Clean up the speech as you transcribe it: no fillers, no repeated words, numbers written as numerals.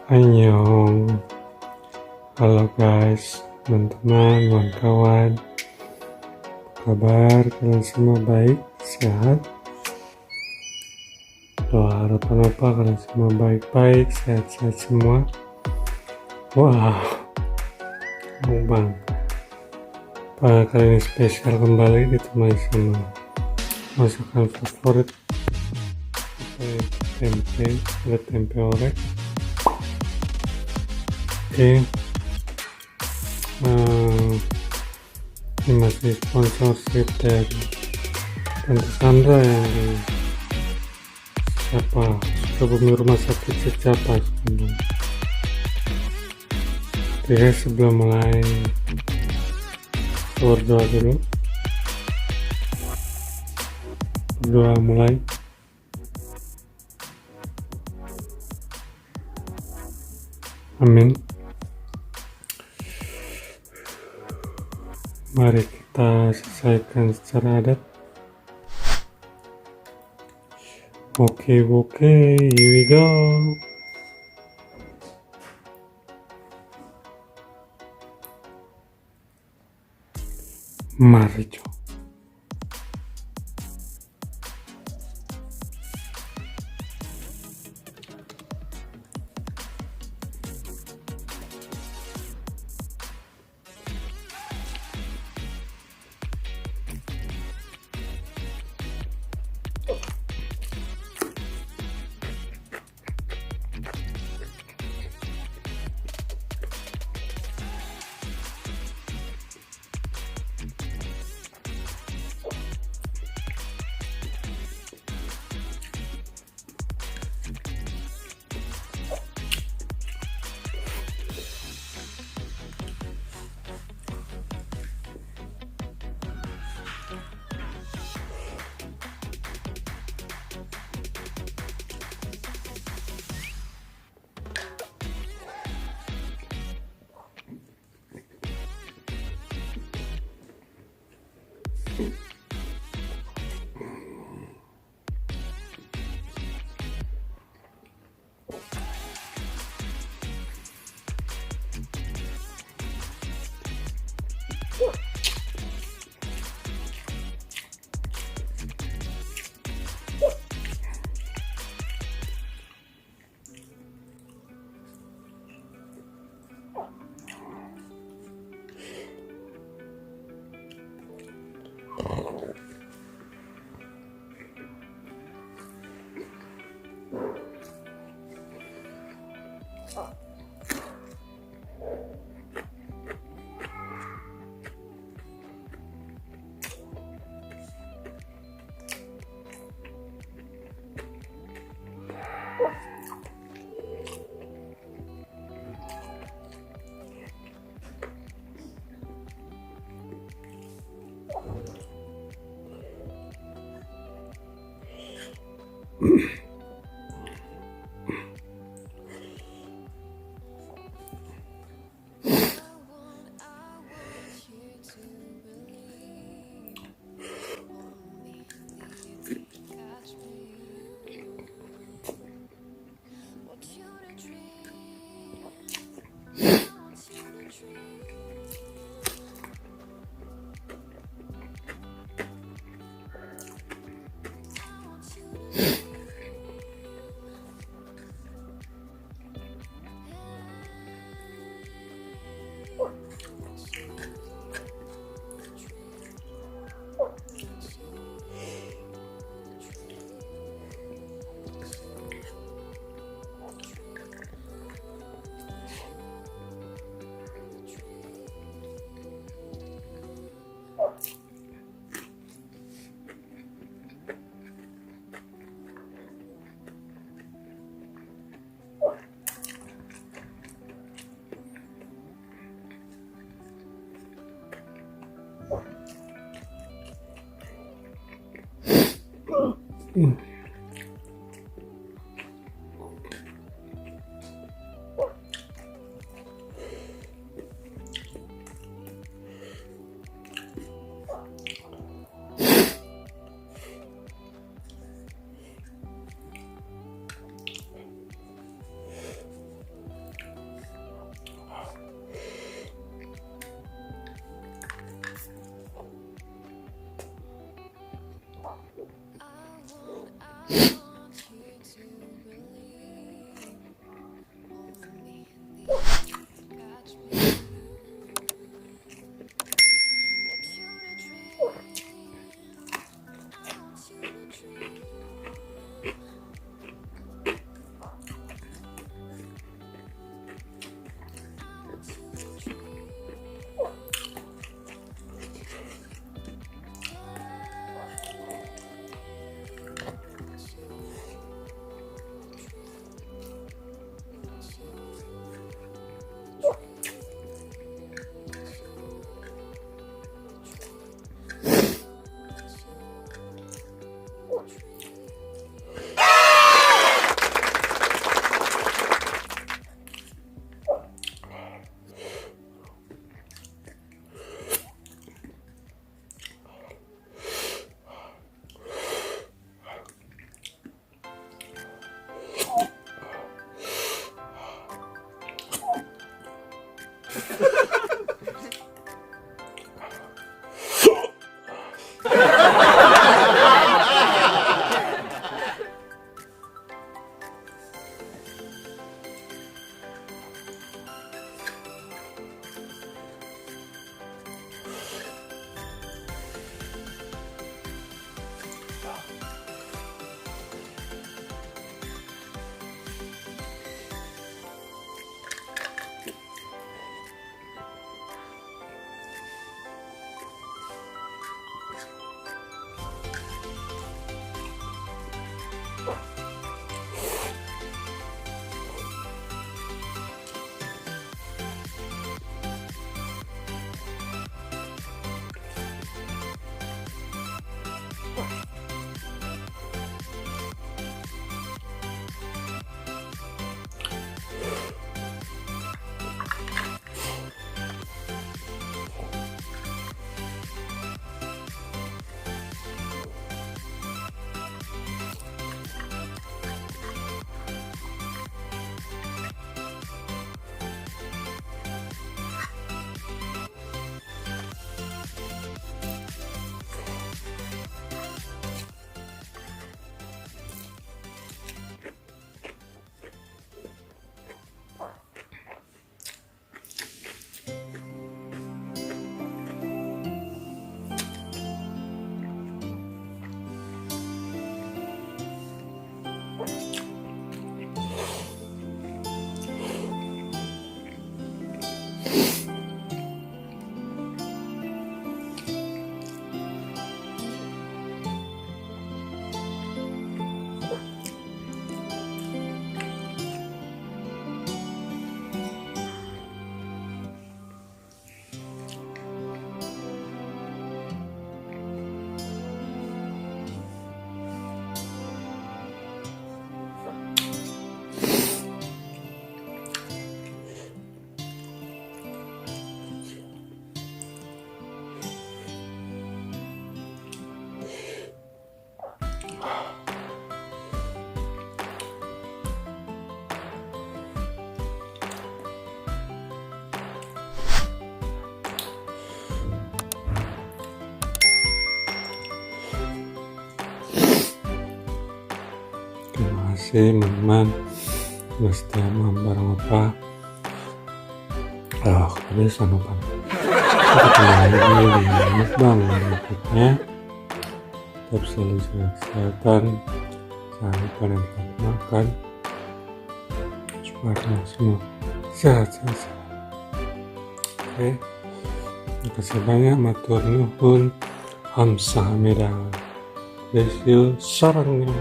Annyeong. Halo guys, teman-teman, kawan-kawan. Apa kabar? Kalian semua baik, sehat? Doa harapan apa? Kalian semua baik-baik, sehat-sehat semua. Wow, bang. Apa kali ini spesial kembali ditemani sama masakan favorit. Tempe, ada tempe orek. Oke. Ini masih sponsorship dari Tante Sandra yang di Sukabumi Rumah Sakit Secapa. Oke, sebelum mulai berdoa dulu. Berdoa mulai. Amin. Mari kita selesaikan secara adat. Oke, here we go. Mari coba. kasih teman-teman sudah setia bareng Opa. Tapi jangan lupa kita kembali lagi di mukbang berikutnya. Tetap selalu jaga kesehatan, jangan lupa dan tetap makan supaya semua sehat-sehat. Oke, terima kasih banyak, matur nuhun, hamsahamnida, bless you, sarangnya.